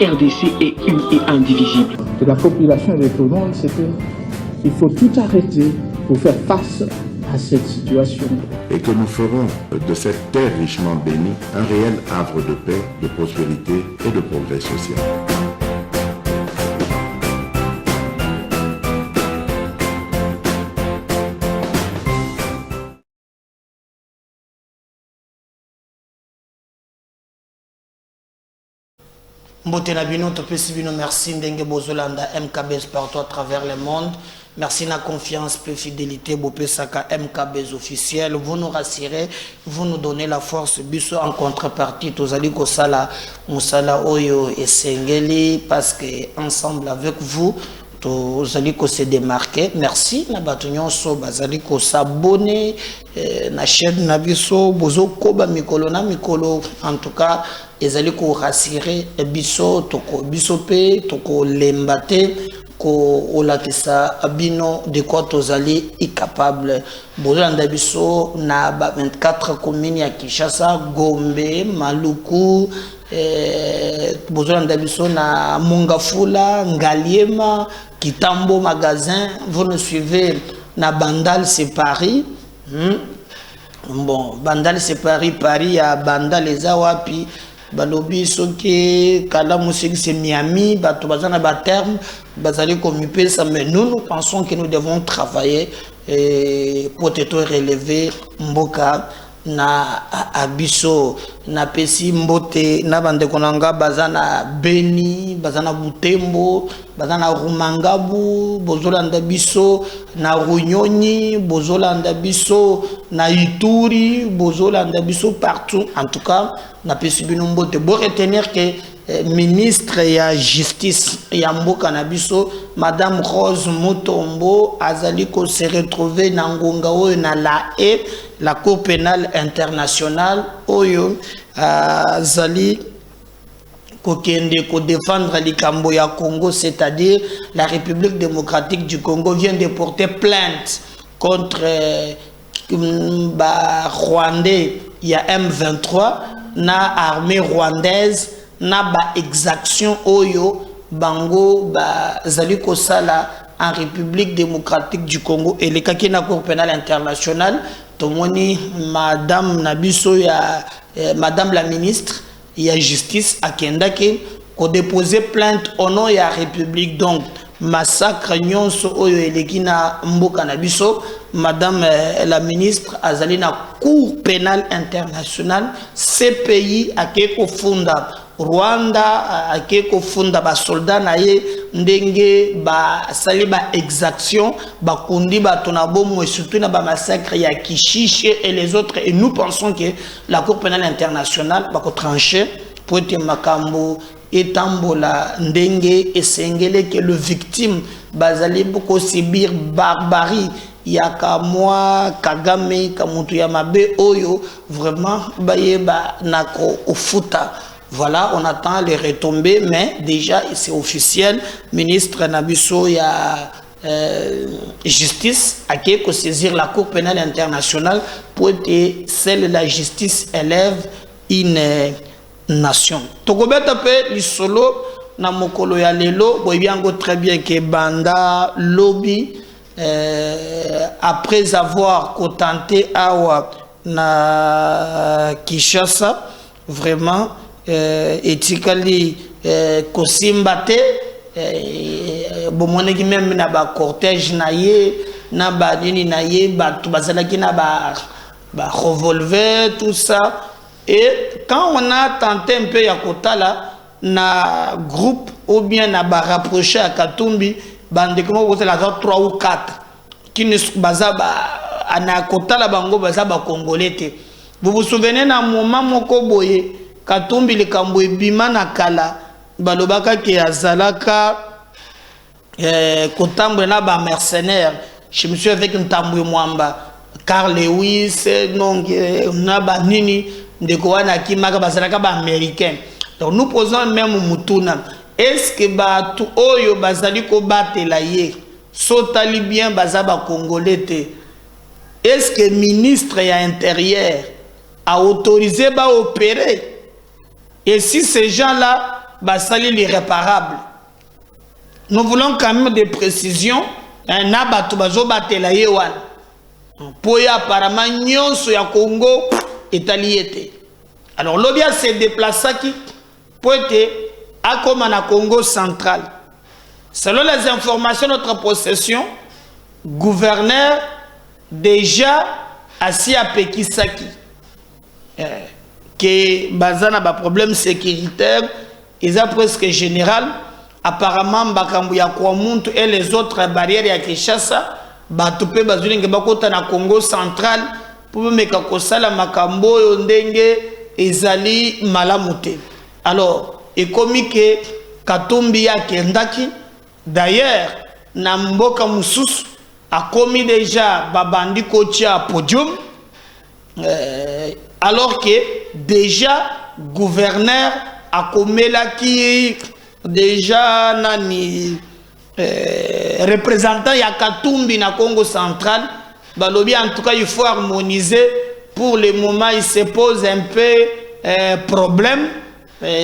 RDC est une et indivisible. De la population et de tout le monde, c'est qu'il faut tout arrêter pour faire face à cette situation. Et que nous ferons de cette terre richement bénie un réel havre de paix, de prospérité et de progrès social. Merci Ndenge Bozolanda MKBs partout à travers le monde. Merci na confiance et fidélité Bopesaka MKBs officiel. Vous nous rassurez, vous nous donnez la force. Biso en contrepartie, Tozali Kosala Musala Oyo et Sengeli parce que ensemble avec vous, Tozali ko se démarquer. Merci na batunyon so bazali ko s'abonner na chaîne na biso bozo koba mikolo na mikolo en tout cas ezali ko rassurer biso toko biso pe toko lembate ko olakisa abino de quoi tozali incapable bolanda biso na 24 communes ya Kinshasa, Gombe, Maluku, bolanda biso na Mongafula, Ngaliema, Kitambo magasin. Vous nous suivez na Bandal c'est Paris. Bon, Bandal c'est Paris à Bandal les awapi balobi soki kala musiki c'est Miami bato bazana ba terme bazali komuper ça, mais nous pensons que nous devons travailler pour être relever mboka na abiso na pesi mbote na bande konanga bazana Beni bazana Butembo bazana Rumangabu bozolanda biso na Runyonyi bozolanda biso na Ituri bozolanda biso partout. En tout cas na pesi bino mbote bo retenir que ministre ya justice ya mboka na biso Madame Rose Mutombo azali ko se retrouver na ngonga oyo na la Cour pénale internationale oyo azali kokende ko défendre likambo ya Congo, c'est-à-dire la République démocratique du Congo vient de porter plainte contre Rwandais, il y a M23 na armée rwandaise na ba exaction oyo bango ba zali ko sala en République démocratique du Congo et les kaki na Cour pénale internationale tomoni madame Nabiso ya madame la ministre ya justice akendake ko déposer plainte au nom ya République. Donc massacre nyonso oyo eleki na mboka na biso madame la ministre azali na Cour pénale internationale CPI akeko funda Rwanda akeko funda ba soldat na ye ndenge ba sali ba exaction ba kundi ba tonabomo et surtout na ba massacre ya Kishishe et les autres, et nous pensons que la Cour pénale internationale va trancher pour être makambo etambola ndenge esengele que le victime bazali beaucoup subir barbarie yaka moi Kagame kamutu ya mabe oyo vraiment bayeba nako ofuta. Voilà, on attend les retombées, mais déjà c'est officiel. Ministre Nabiso ya justice a qu'à saisir la Cour pénale internationale pour que celle la justice élève une nation. Tokobeta pe lisolo na mokolo ya lelo boyango très bien que banda lobby après avoir contenté awa na Kinshasa vraiment etikali kosimbate bomone ki même na ba cortège na ye na ba nini na ye batu bazalaki na ba revolver tout ça. Et quand on a tenté un peu ya kotala na groupe ou bien na ba rapproché à Katumbi bande comme vous la 3 ou 4 qui ne bazaba ana kotala bango bazaba congolais. Vous vous souvenez na moment moko boye Katumbi le kambo ebima na kala balobaka ke azalaka kotambo na ba mercenaires. Je me suis avec un tambo mwamba Carl Lewis non na ba nini ndeko wana kimaka bazalaka ba américain. Donc nous posons même mutuna, est-ce que ba tout oyo bazali ko batela ye sotali bien bazaba congolais te? Est-ce que ministre ya intérieur a autorisé ba opérer? Et si ces gens-là basali l'irréparable. Nous voulons quand même des précisions. Na bato bazo batela yewan. Poya apparemment nyonso ya Congo etaliete. Alors l'obia s'est déplacé qui pour être à comme en Congo central. Selon les informations de notre possession, gouverneur déjà assis à Pekisaki. Que bazana ba problème sécuritaire, ils ont presque général. Apparemment, Bakambu ya Kouamuntu et les autres barrières ya Kinshasa, Batupe Bazulinge Bakota na Congo central, pour me kakosala makambo yondenge ezali malamute. Alors, et comme que Katumbi ya Kendaki, d'ailleurs, na mboka mususu a commis déjà babandi kocha podium, alors que déjà gouverneur a commis là qui déjà nani représentant ya Katumbi na Congo central, balobi en tout cas il faut harmoniser. Pour le moment il se pose un peu problème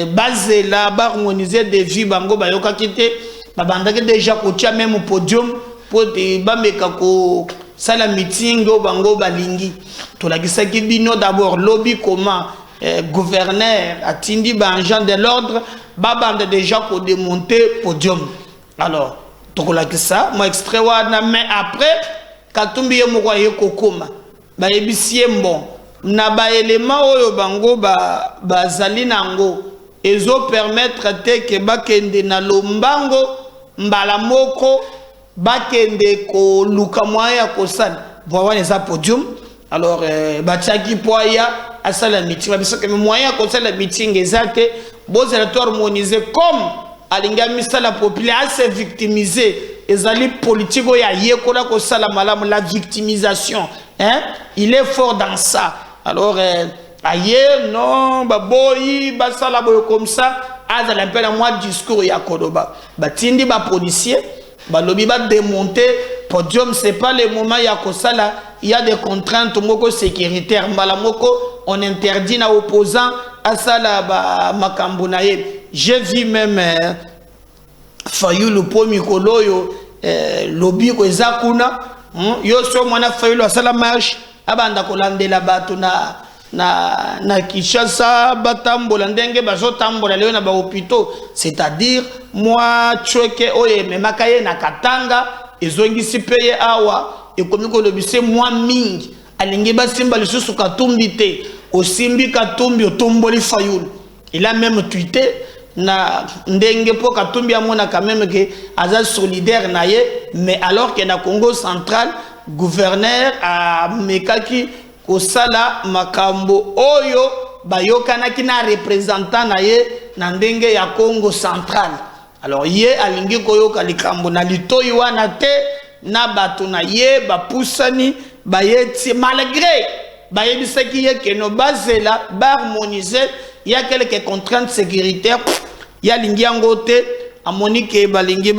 basé là harmoniser des vies bango bayoka kité babandaki déjà kotia même au podium pour bameka ko sala meeting au bango balingi to la gisaki bino d'abord lobby comment gouverneur atindi ba agent de l'ordre babande déjà ko démonter podium. Alors tokola ça moi extrait wana mais après Katumbi ye moko ye kokoma ba ebisie mbon na ba élément oyo bango ba zali nango ezo permettre te ke bakende na lombango mbala moko bakende ko luka moya ko sala voir les podium. Alors batiaki poya asala meeting parce que moyen ko sala meeting exacte boz harmoniser comme alinga misala populaire se victimiser ezali politique ya yekola ko sala malamu la victimisation hein il est fort dans ça. Alors aye non baboyi basala boyo comme ça azala un peu la moi discours ya Kodoba batindi ba policier balobi ba démonter podium. C'est pas le moment ya kosala, il y a des contraintes moko sécuritaires malamoko on interdit na opposant à ça la ba makambo na ye. J'ai vu même Fayulu po mikolo yo lobby ko ezakuna yo so mwana Fayulu asala marche abanda kolandela bato na Kinshasa batambola ndenge bazotambola leo na ba hôpitaux, c'est-à-dire moi chweke oye memakaye na Katanga ezongisi peye awa ekomiko lobise moi mingi alingi basimba lisusu Katumbi te osimbi Katumbi otomboli Fayulu. Il a même tweeté na ndenge po Katumbi amona quand même que aza solidaire na ye, mais alors que na Congo central gouverneur a mekaki kosala makambo oyo bayokanaki na représentant na ye na ndenge ya Congo central. Alors ye alingi koyoka likambo na litoyi wana te na bato na ye bapusani bayeti malgré bayebisaki ye ke no bazela harmoniser. Il y a quelques contraintes sécuritaires. Il y a l'ingiangote, à Monique Balingi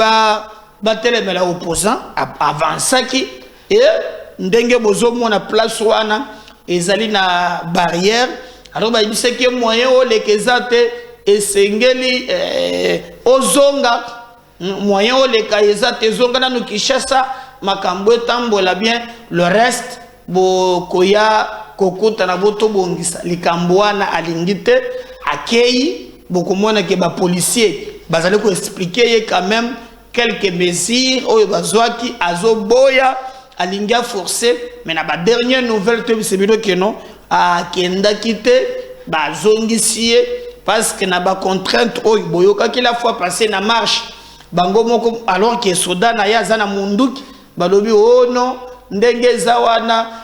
batelemela opposant, avançaki, et ndenge bozo mona place wana, ezali na barrière. Alors, il dit que moyen o lekezate, et sengeli ozonga, moyen o lekezate, zonga na nukishasa, makambo tambola bien, le reste, bo koya. Kokota na boto bongisa likambo wana alingite akei bokomona ke ba policier bazali ko expliquer ye quand même quelques mesures oyo bazwaki azoboya alinga forcer mais na ba dernière nouvelle te bisebido ke non a kenda kite bazongisi parce que na ba contrainte oyo boyoka ki la fois passé na marche bango moko alors que soda na ya zana munduki balobi oh non ndenge zawana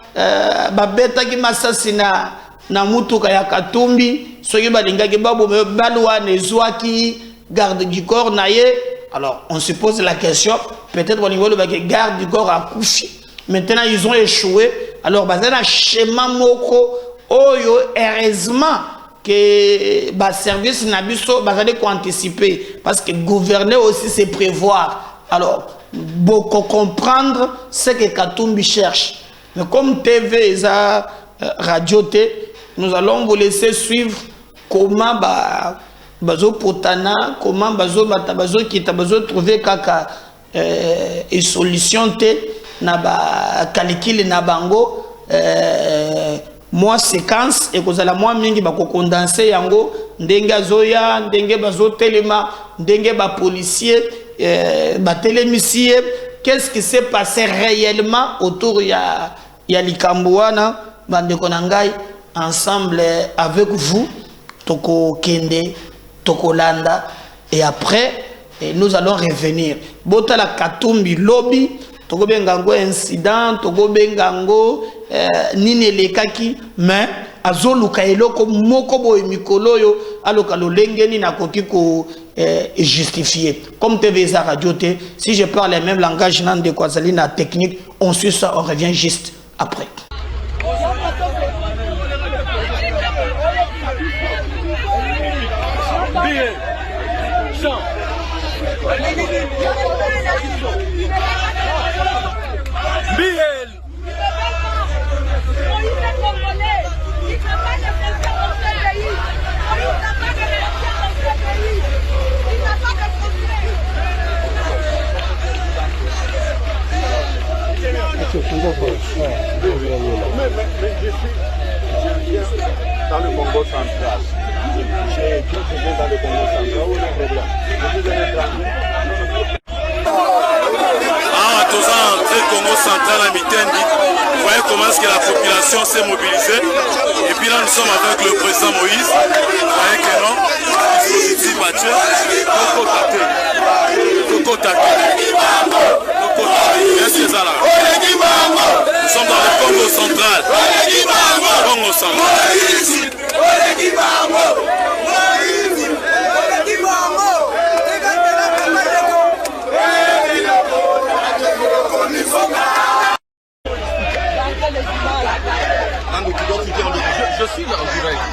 babeta ki masasi na mutuka ya Katumbi soki balingaki babo balwa nezwaki garde du corps na ye. Alors on se pose la question, peut-être au niveau de garde du corps a couché, maintenant ils ont échoué. Alors bazana schéma moko oyo heureusement que ba service na biso bazali ko anticiper parce que gouverner aussi c'est prévoir. Alors beaucoup comprendre ce que Katumbi cherche. Mais comme TV et radio T, nous allons vous laisser suivre comment bazo potana comment bazo bata bazo kita bazo trouver kaka et solution te na ba calcul na bango moi séquence et kozala moi mingi ba ko condenser yango ndenge azoya ndenge bazo telema ndenge ba policier ba télémicier qu'est-ce qui s'est passé réellement autour ya Likambouana bandeko na ngai ensemble avec vous toko kende toko landa et après nous allons revenir bota la katumbi lobby toko bengango incident toko bengango nini lekaki mais azoluka eloko moko boy mikolo yo aloka lolengeni na koki ko justifier comme TV radio te si je parle le même langage nan de kwazali na technique on suit ça on revient juste après. Dans le Congo central. J'ai étudié dans le Congo central. Où est le problème? Ah, tous en entrée Congo central à Mitendi. Vous voyez comment est-ce que la population s'est mobilisée. Et puis là, nous sommes avec le président Moïse. Vous voyez que non, dispositif Mathieu. Coco Tate. Qu'est-ce que ça là? Nous sommes dans le Congo central. Congo central. Je suis là en direct.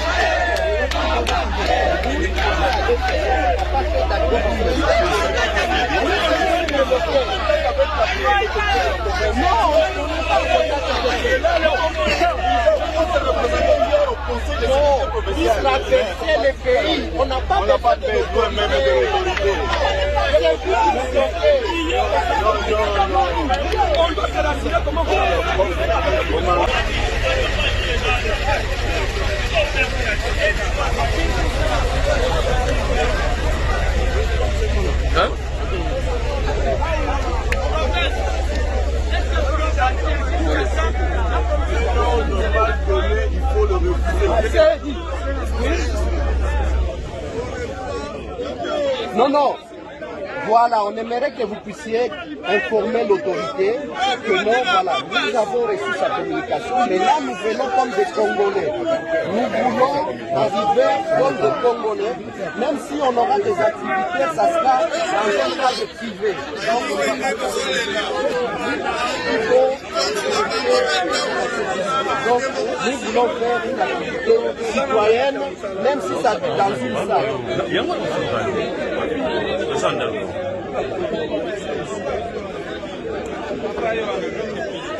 Les pays, on n'a pas besoin même de l'autorité. Hein? Il faut le refuser. Non, non. Voilà, on aimerait que vous puissiez informer l'autorité que non, voilà, nous avons reçu sa communication, mais là nous venons comme des Congolais. Nous voulons arriver comme des Congolais, même si on aura des activités, ça sera dans un cadre privé. Donc nous voulons faire une activité citoyenne, même si ça dans une salle.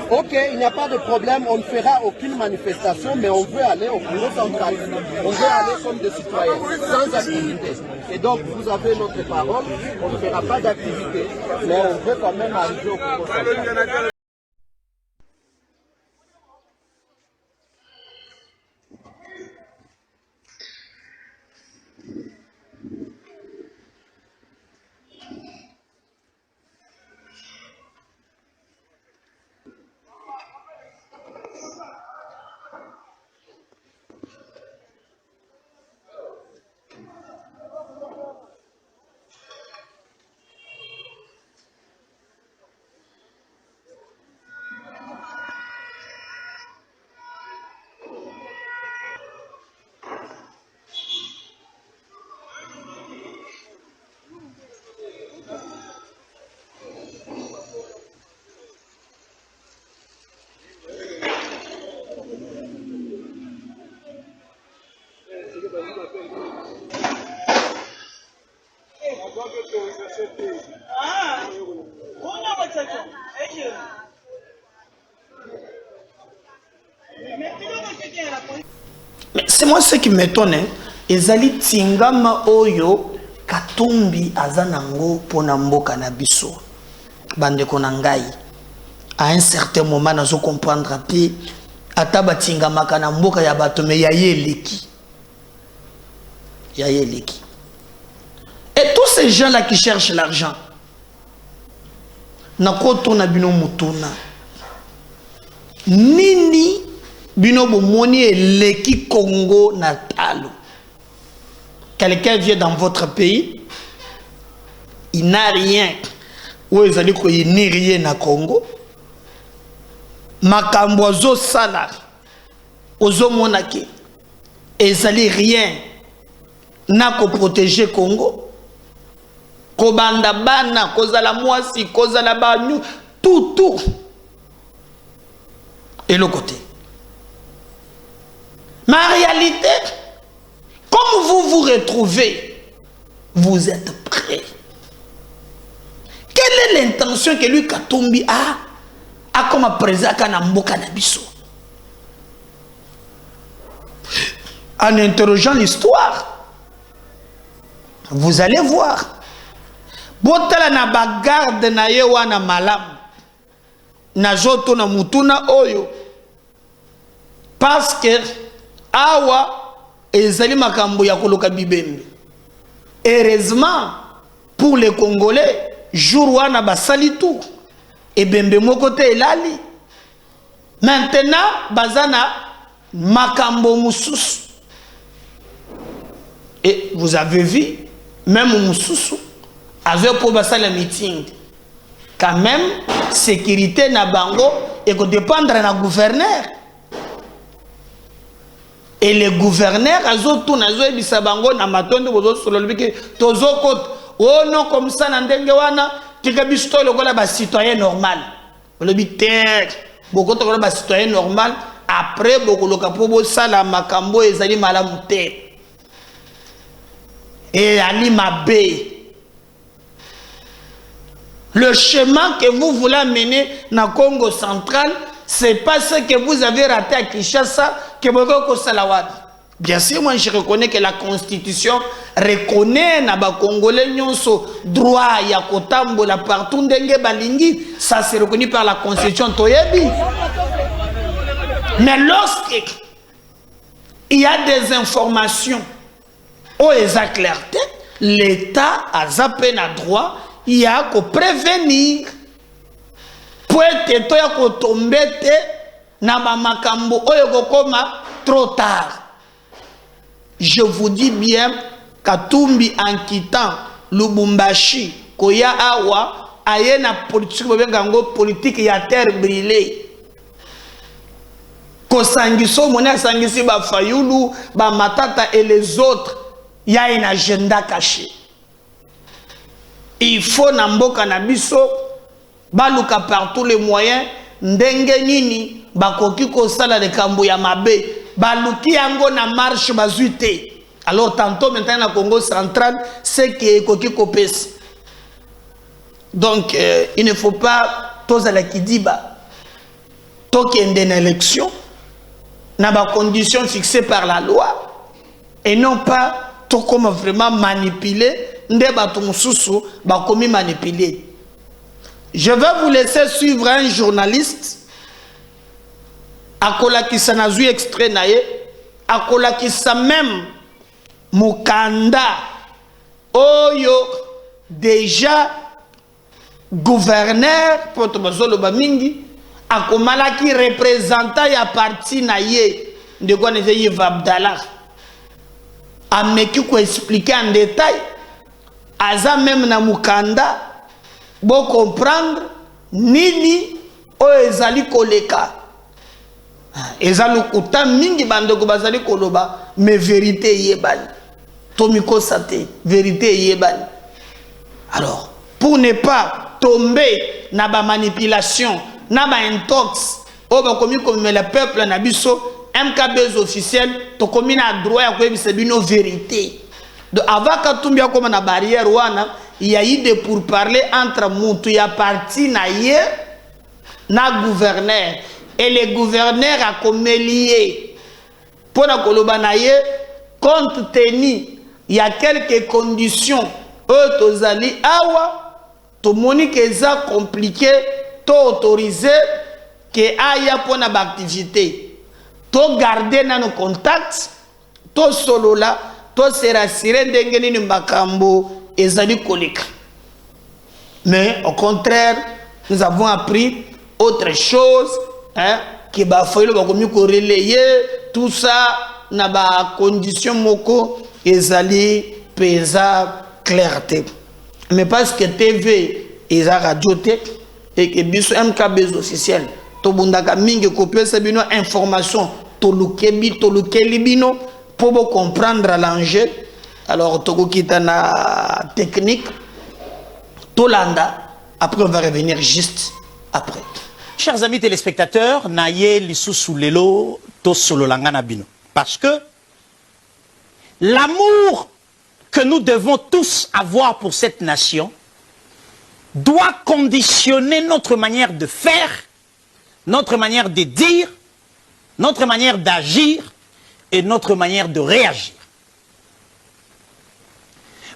Ok, il n'y a pas de problème, on ne fera aucune manifestation, mais on veut aller au bureau central. On veut aller comme des citoyens, sans activité. Et donc, vous avez notre parole, on ne fera pas d'activité, mais on veut quand même arriver au bureau central. C'est moi ce qui m'étonne. Hein. ezali tingama oyo Katumbi azanango pona mboka na biso. Bandeko na ngai, à un certain moment nazo comprendre api ataba tingama kana mboka ya bato me ya yeleki. Ya yeleki. Et tous ces gens-là qui cherchent l'argent, nakoto na bino mutuna. Nini bino bomoni eleki Congo natalo. Quelqu'un vient dans votre pays, il n'a rien. Ou il n'y a rien na Congo. Makambo zo sala. Ozo monake. Ezali rien. Na ko protéger Congo. Kobanda bana, kozala mwasi, kozala banyu, tout. Et le côté. Mais en réalité, comme vous vous retrouvez, vous êtes prêts. Quelle est l'intention que lui Katumbi a comme président Kanamboka Nabiso? En interrogeant l'histoire, vous allez voir. Botala na bagarde na yewa na malam. Na joto na mutuna oyo. Parce que awa ezali makambo ya koloka bibembe. Heureusement pour les Congolais, jour wana basali tout et bembe moko te elali. Maintenant bazana makambo mususu. Et vous avez vu même mususu avait pour basala meeting. Quand même sécurité na bango et que dépendre na gouverneur. Et les gouverneurs, ils bango na matondo bozo sololbiki tozo kot oh non comme ça na ndenge wana tikabisto lokola ba citoyen normal. Le biter boko to ba citoyen normal après boko loka pobo sala makambo ezali malamu te. Et ali mabe. Le chemin que vous voulez mener dans le Congo central, c'est pas ce que vous avez raté à Kinshasa que vous avez salawad. Bien sûr, moi je reconnais que la Constitution reconnaît na ba Congolais nyonso droit ya kotambola partout ndenge balingi, ça c'est reconnu par la Constitution toyebi. Mais lorsque il y a des informations où ils ont clarté, l'État a zappé na droit. Il y a qu'à prévenir pour être toi qu'à tomber na makambo oyo koma trop tard. Je vous dis bien Katumbi en quittant Lubumbashi koya awa ayena politique ya terre brûlée. Ko sangiso mona sangisi ba Fayulu ba Matata et les autres, il y a un agenda caché. Il faut namboka na biso baluka par tous les moyens ndenge nini bakoki ko sala de kambo ya mabe baluki yango na marche bazuite. Alors tantôt maintenant na Congo central c'est que koki kopesi. Donc il ne faut pas toza la kidiba toki ende na élection na ba conditions fixées par la loi et non pas to comme vraiment manipuler. Je vais vous laisser suivre un journaliste. Akola qui s'en a vu extrait naïe. Akola qui s'en même Mukanda. Oyo déjà gouverneur pour Tobazolo Bamingi. Akomala qui représentant ya parti naïe. De quoi n'est-ce Yves Abdallah. Ameki ko expliquer en détail. Aza même na Mukanda bo comprendre nini o ezali koleka ezali kuta mingi bandoko bazali koloba mais vérité yebani tomiko sate vérité yebani. Alors pour ne pas tomber na ba manipulation na ba intox o ba komi comme le peuple na biso MKB officiel to komi na droit ya ko ebisa bino vérité. Donc avant Katumbi a comme na barrière wana, il y a eu des pourparlers entre Moutou ya parti na ye na gouverneur et les gouverneurs a comme lié pour na koloba na ye compte tenu, il y a quelques conditions, tozali awa, to monique eza compliqué, to autorisé, que aya pour na activité, to garder na nos contacts, to solo là, to se rassurer d'engeni ni makambo ezali koleka. Mais au contraire, nous avons appris autre chose, hein, qui va falloir relayer tout ça na ba condition moko ezali pesa clarté. Mais parce que TV et radio et que biso MKB officiel to bundaka mingi copier ça bino information to lukeli bino pour comprendre l'enjeu. Alors to kita na technique to landa, après on va revenir juste après. Chers amis téléspectateurs, naye lisusu lelo to solo langana bino. Parce que l'amour que nous devons tous avoir pour cette nation doit conditionner notre manière de faire, notre manière de dire, notre manière d'agir et notre manière de réagir.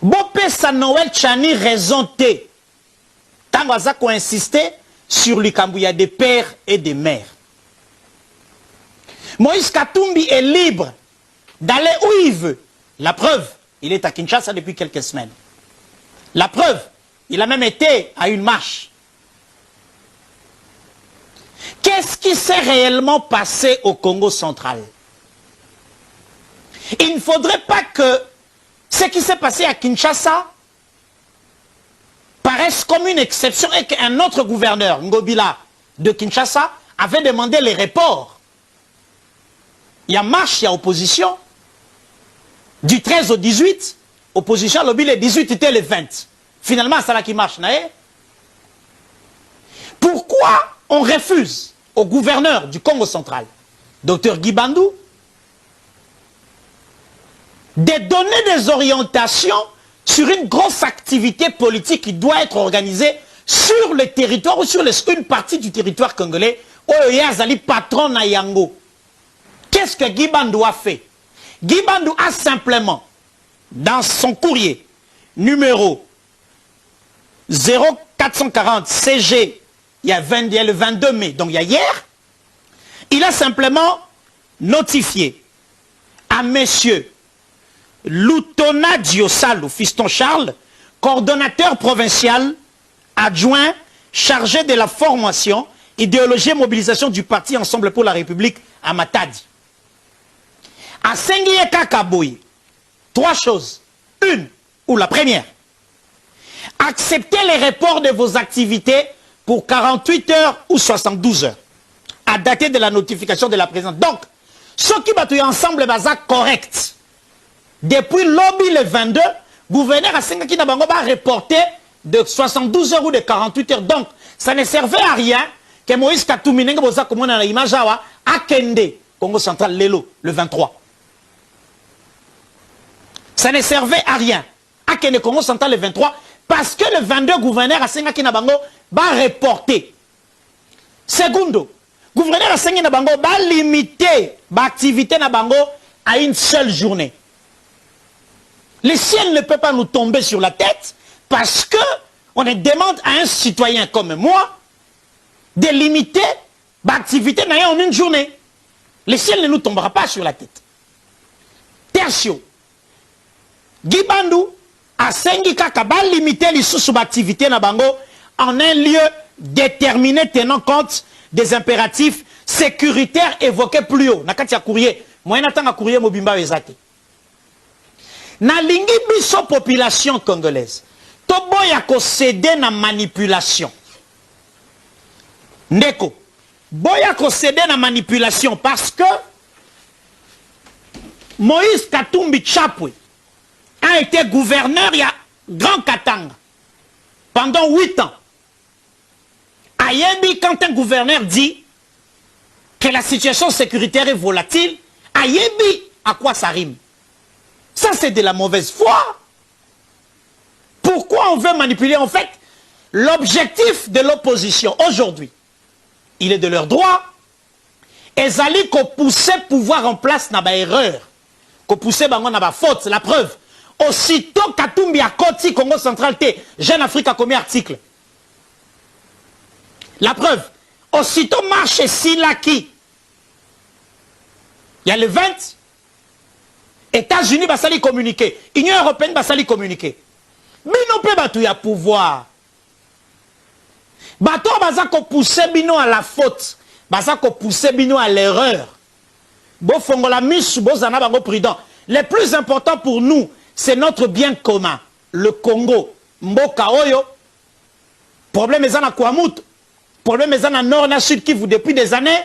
Bopé sa Noël Chani raison te. Tangaza ko insister sur l'Ikambouya des pères et des mères. Moïse Katumbi est libre d'aller où il veut. La preuve, il est à Kinshasa depuis quelques semaines. La preuve, il a même été à une marche. Qu'est-ce qui s'est réellement passé au Congo central? Il ne faudrait pas que ce qui s'est passé à Kinshasa paraisse comme une exception et qu'un autre gouverneur, Ngobila, de Kinshasa, avait demandé les reports. Il y a marche, il y a opposition. Du 13 au 18, opposition, le 18 était le 20. Finalement, c'est là qui marche. Pourquoi on refuse au gouverneur du Congo central, Dr Guy Bandou, de donner des orientations sur une grosse activité politique qui doit être organisée sur le territoire ou sur une partie du territoire congolais, Oyazali patron na yango. Qu'est-ce que Guy Bandou a fait? Guy Bandou a simplement, dans son courrier, numéro 0440 CG, il y a le 22 mai, donc il y a hier, il a simplement notifié à monsieur Loutona Diosalou, fiston Charles, coordonnateur provincial, adjoint, chargé de la formation, idéologie et mobilisation du parti Ensemble pour la République à Matadi. À Sengiye Kakaboui, trois choses. Une, ou la première, acceptez les reports de vos activités pour 48 heures ou 72 heures, à dater de la notification de la présidente. Donc, ceux qui battent ensemble, c'est correct. Depuis lobby le 22, gouverneur a Sengiye Nabango va reporter de 72 heures ou de 48 heures. Donc, ça ne servait à rien que Moïse Katumbi Nenge Boza comme on a l'image à Kende, Congo central, Lelo, le 23. Ça ne servait à rien. À Kende, Congo central, le 23, parce que le 22, gouverneur a Sengiye Nabango va reporter. Secondo, gouverneur a Sengiye Nabango va limiter l'activité Nabango à une seule journée. Le ciel ne peut pas nous tomber sur la tête parce que on demande à un citoyen comme moi de limiter l'activité en une journée. Le ciel ne nous tombera pas sur la tête. Tertio, Guy Bandou a Sengiye Kaka va limiter les sous-activités Nabango en un lieu déterminé tenant compte des impératifs sécuritaires évoqués plus haut. Nakatia courrier, moi n'attends courrier mobimba ezate. Na lingi biso population congolaise to boya ko céder na manipulation ndeko boya ko céder na manipulation parce que Moïse Katumbi Chapwe a été gouverneur il y a Grand Katanga pendant 8 ans. Ayebi, quand un gouverneur dit que la situation sécuritaire est volatile, Ayebi, à quoi ça rime? Ça, c'est de la mauvaise foi. Pourquoi on veut manipuler? En fait, l'objectif de l'opposition aujourd'hui, il est de leur droit. Et Zali ko pousser pouvoir en place n'a pas erreur. ko pousser bango na ba faute, la preuve. Aussitôt Katumbi a Koti Congo Central T, Jeune Afrique a commis article. La preuve, aussitôt marche Silaki. Il y a le 20, États-Unis basali communiquer, Union européenne basali communiquer. Mais non peut batu ya pouvoir. Bato baza ko pousser bino à la faute, baza ko pousser bino à l'erreur. Bo fongola misu bo zana bango prudent. Le plus important pour nous, c'est notre bien commun, le Congo. Mboka oyo, problème est na Kouamout, problème est na nord na sud Kivu depuis des années.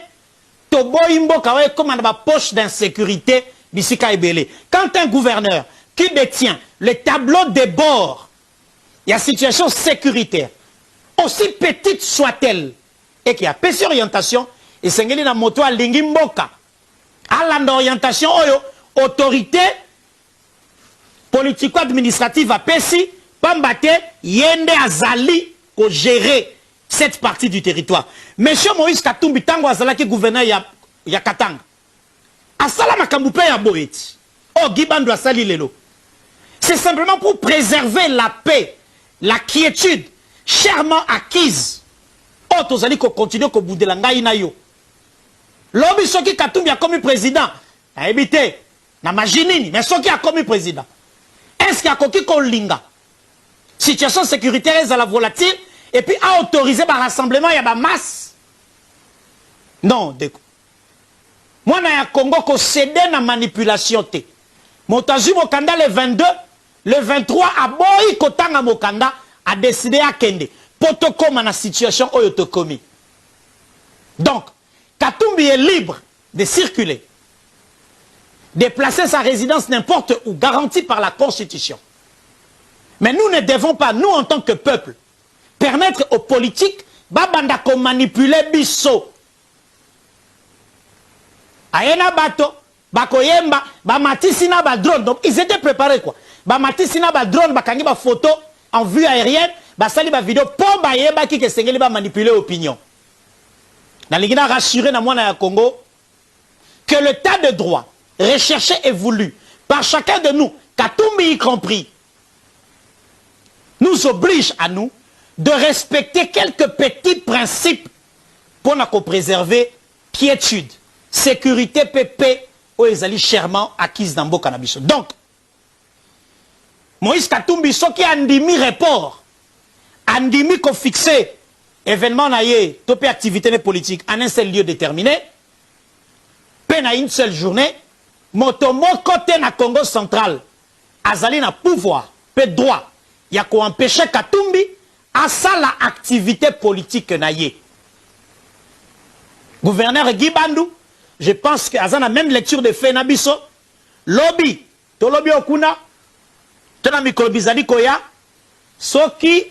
Toboy mboka oyo comme na poche d'insécurité bisika ebele. Quand un gouverneur qui détient le tableau de bord, il y a situation sécuritaire, aussi petite soit-elle, et qui a péché orientation, et sengeli na moto a lingi mboka, à l'orientation oyo, autorité politico-administrative à Pessi, Pambate, Yende Azali, pour gérer cette partie du territoire. Monsieur Moïse Katumbi, tango Azalaki gouverneur ya Katanga. Asala makambupe ya Boeti. Oh, Gibando Asali Lelo. C'est simplement pour préserver la paix, la quiétude, chèrement acquise. Oh, Tozali ko continue ko boudelanga inayo. L'homme soki Katumbi a commis président. A évité. Na majinini, mais soki a commis président. Est-ce qu'il y a koki kolinga? Situation sécuritaire est à la volatile et puis a autorisé par rassemblement il y a ma masse. Non, déco. Moi na ya Congo ko cédé na manipulation te. Motazu Mokanda le 22, le 23 a boyi kotanga Mokanda a décidé à kende. Poto koma na situation oyo to komi. Donc, Katumbi est libre de circuler, de placer sa résidence n'importe où, garantie par la Constitution. Mais nous ne devons pas, nous en tant que peuple, permettre aux politiques babanda ko manipuler biso. Ayena bato, bakoyemba, bamatisina ba drone. Donc ils étaient préparés quoi. Bamatisina ba drone, bakangi ba photo en vue aérienne, basali ba vidéo pour bayeba ki ke sengeli ba manipuler opinion. Dans les Guinéens rassurés dans le Congo que l'état de droit recherché et voulu par chacun de nous, Katumbi y compris, nous oblige à nous de respecter quelques petits principes pour nous préserver quiétude, sécurité, pépé, ou les chèrement acquise dans le cannabis. Donc, Moïse Katumbi, ce qui a andimi report, andimi qu'on fixé événement naïe, topé activité politique en un seul lieu déterminé, peine à une seule journée, motomo côté na Congo central, azali na pouvoir, peu droit, y a quoi empêcher Katumbi à ça la activité politique naïe. Gouverneur Guy Bandou, je pense que azana même lecture de fait nabiso, lobby, to lobby okuna, tena mikolobizali koya, soki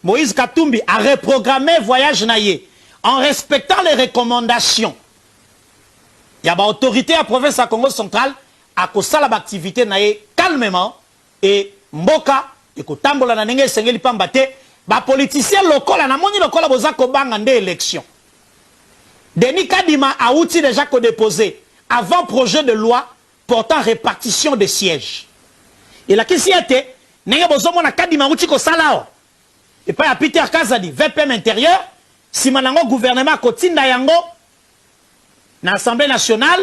Moïse Katumbi a reprogrammé voyage naïe en respectant les recommandations. Il y a une autorité à la province à Congo central à cause de l'activité naïe calmement et mboka et ko tambola na nenge sengeli pambate ba politiciens locaux na moni lokola boza ko banga nde élection. Denis Kadima a outil déjà ko déposé avant projet de loi portant répartition des sièges. Et la question était nenge bozo mona Kadima outil ko salao. Et pas à Peter Kazadi, VPM intérieur, si manango gouvernement kotinda yango, na l'Assemblée nationale,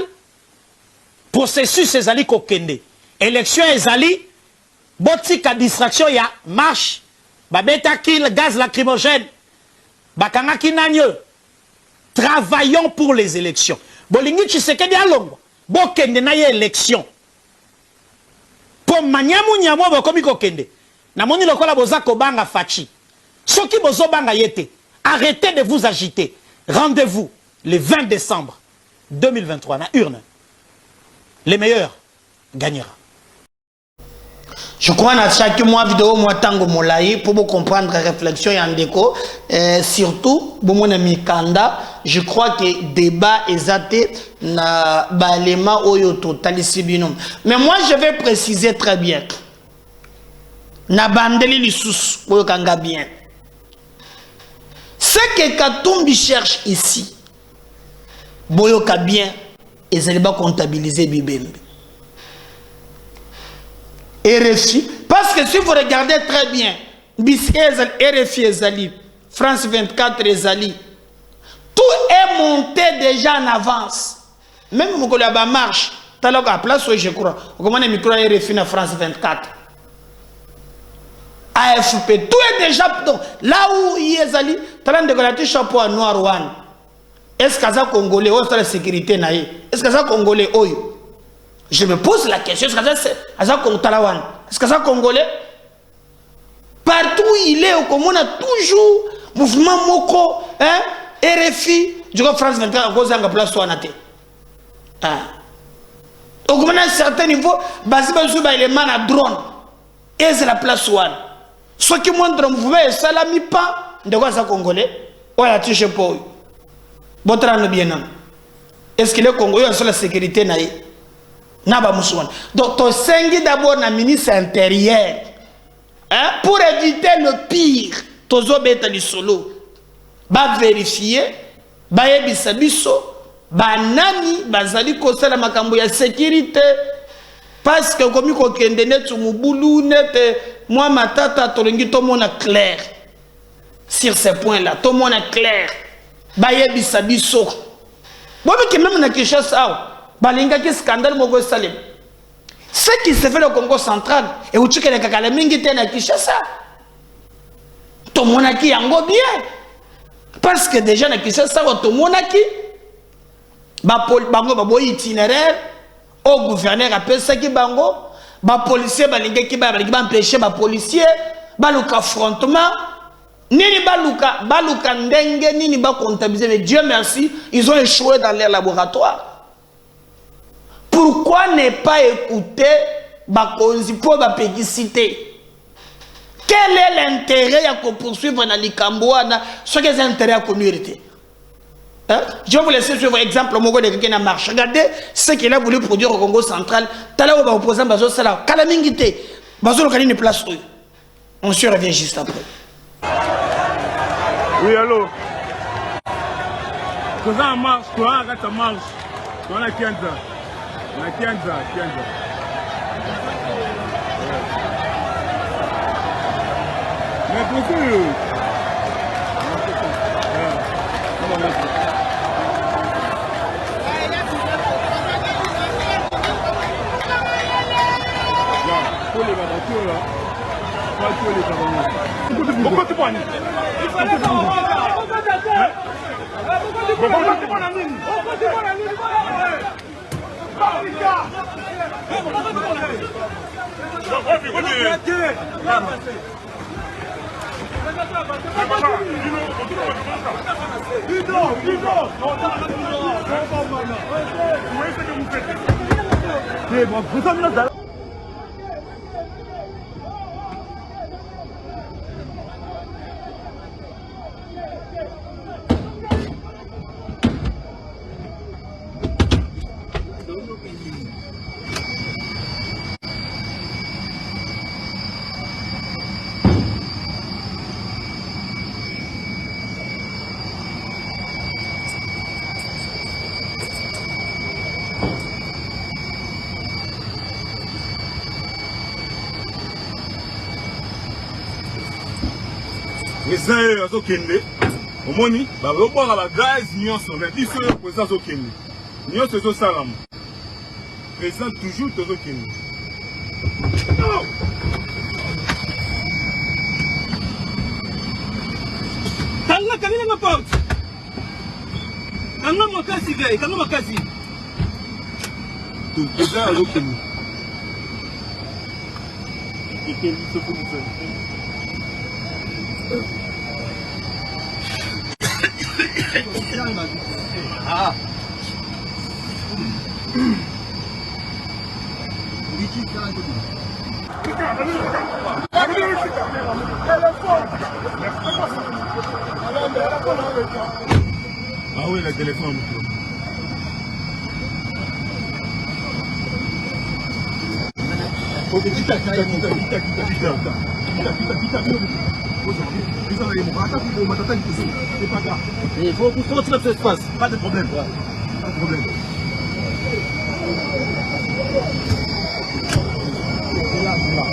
processus ezali kokende. Élection ezali, botika distraction ya marche, babeta kill, gaz lacrymogène, bakanga kinanyo. Travaillons pour les élections. Bolingi Tshisekedi alongo, bokende na ye élection. Pour manyamu nyamo bokomi kokende. Na moni lokola boza kobanga fachi. Ce qui bozo banga yete, arrêtez de vous agiter. Rendez-vous le 20 décembre 2023 na urne. Les meilleurs gagnera. Je crois que chaque mois vidéo moi tango molai pour vous comprendre la réflexion et en déco surtout pour mon ami Kanda je crois que débat exacté na balema oyo totalisibino mais moi je vais préciser très bien na bandeli lisusu oyo kanga bien ce que Katumbi cherche ici boyoka bien et ça va comptabiliser Bibembe RFI. Parce que si vous regardez très bien, RFI Ezali, France 24 Ezali, tout est monté déjà en avance. Même si vous avez marche, tu as la place où je crois. Vous avez un micro RFI na France 24. AFP, tout est déjà. Donc, là où il est allé, tu as un chapeau à noir. Est-ce que ça Congolais, où est la sécurité? Est-ce que ça Congolais? Je me pose la question, est-ce que ça Congolais? Partout où il est, on a toujours mouvement Moko, hein, RFI, du coup France 24, à cause de la place où on a été. Donc, à un certain niveau, il est man à drone. Et c'est la place où on a. Ceux qui montrent le mouvement, ça l'a mis pas. De quoi ça Congolais? Ou la touche pas. Est-ce qu'il est Congolais sur la sécurité? Donc, tu sais d'abord le ministre intérieur. Hein? Pour éviter le pire, tu dois solo. Va vérifier, va yebisa biso, va nani, va zali kosa la makambo ya sécurité. Parce que comme il y a des moi, ma tata, tout le monde est clair. Sur ces points-là, tout le monde est clair. Baye bisabiso. Bon, mais même dans Kinshasa, balinga qui scandale mogo salim. Ce qui se fait au Congo central, et où tu es le mingi te na Kinshasa. Tout le monde a qui en bien. Parce que déjà na Kinshasa, tout le monde a qui. Bango itinéraire. Au gouverneur appelle ça qui bango, ba policier balinga qui ba empêcher ba policier, ba luka affrontement, nini baluka ndenge nini ba comptabiliser, mais Dieu merci, ils ont échoué dans leur laboratoire. Pourquoi ne pas écouter ba konzi pour ba pédicité? Quel est l'intérêt à poursuivre dans l'Ikamboana, ce qui est l'intérêt à communauté? Hein? Je vais vous laisser sur l'exemple de quelqu'un qui marche. Regardez ce qu'il a voulu produire au Congo central. Tala ou opposant Bazo Sala. Kalamingite. Bazo le une place. On se revient juste après. Oui, allô. Quand ça marche, toi, quand ça marche, on a 15 ans. On a 15 ans. Mais pour que... Pourquoi tu prends? Les uns sont kende, au moni, bah on parle à la gaz, nions sont mais ils sont présents au kende, nions sont salam, présent toujours au kende. Tanga kamina ma porte, tanga makasi gay, tanga makasi, tout présent au kende. Et quel se pour nous. Ah. Ah oui, le téléphone. Il faut continuer ce espace, pas de problème. Pas de problème. Là.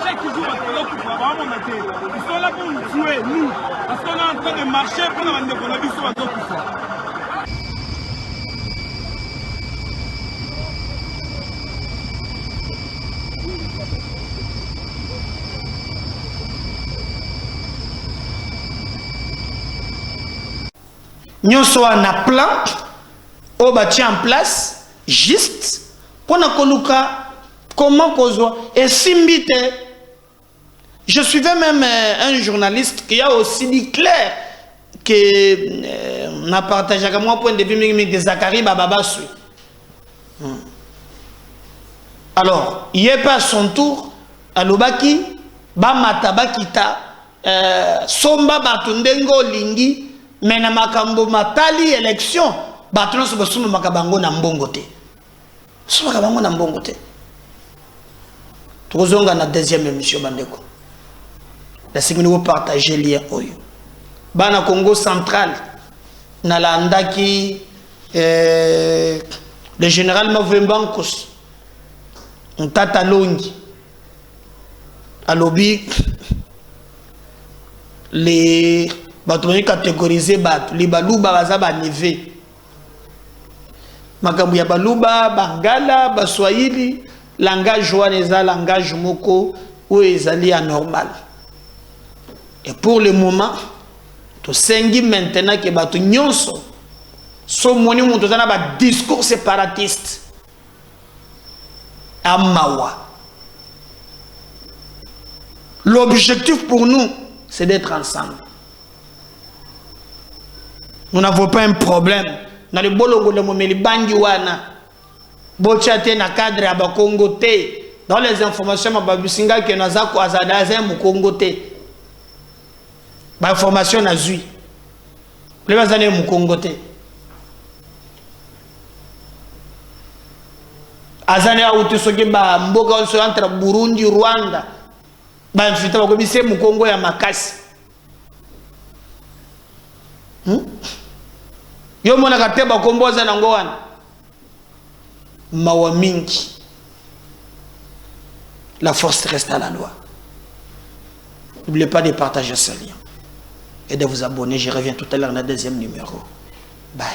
Chaque jour, ils sont là pour nous tuer, nous, parce qu'on est en train de marcher pour nous dire qu'on a vu sur la zone. Nous sommes en plan, on bâtit en place, juste, pour nous connaître comment qu'on et simbite. Je suivais même un journaliste qui a aussi dit clair que on a partagé avec moi point de vue de Zachary Bababasui. Alors, il est pas à son tour à l'Obaki, Bamata Bakita, Somba Batundengo Lingi, mais na makambo matali élection, Batuno Sobosuma Makabango na mbongote. Suma Makabango na mbongote. Tozonga na deuxième émission Bandeko. La seconde partager lien oyo. Bana Congo central na landaki le général Mavembankos on tata longi alobi les batoni catégorisé bat les baluba baza ba neve makambu ya baluba bangala baswahili langage wana langage moko ou ezali anormal. Et pour le moment, tu sais maintenant que batu nyonso so moni mutu zana ba discours séparatiste amawa. L'objectif pour nous, c'est d'être ensemble. Nous n'avons pas un problème. Dans le bolongo de momeli bangi wana bochate na cadre aba Congo te. Dans les informations mababisinga que nazako azadaze mu Congo te. Ba information na zui. Le bazane mu Congo te. Azane auto soki ba mboka onso entre Burundi Rwanda. Ba mfita ba kobise mu Congo ya makasi. Yo mona kateba komboza na ngowana. Mawa mingi. La force reste à la loi. N'oubliez pas de partager ce lien et de vous abonner. Je reviens tout à l'heure dans le deuxième numéro. Bye.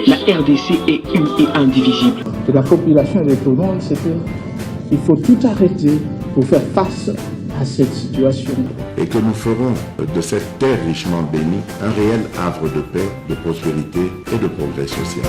La RDC est une et indivisible. De la population et de tout le monde, c'est qu'il faut tout arrêter pour faire face à cette situation. Et que nous ferons de cette terre richement bénie un réel havre de paix, de prospérité et de progrès social.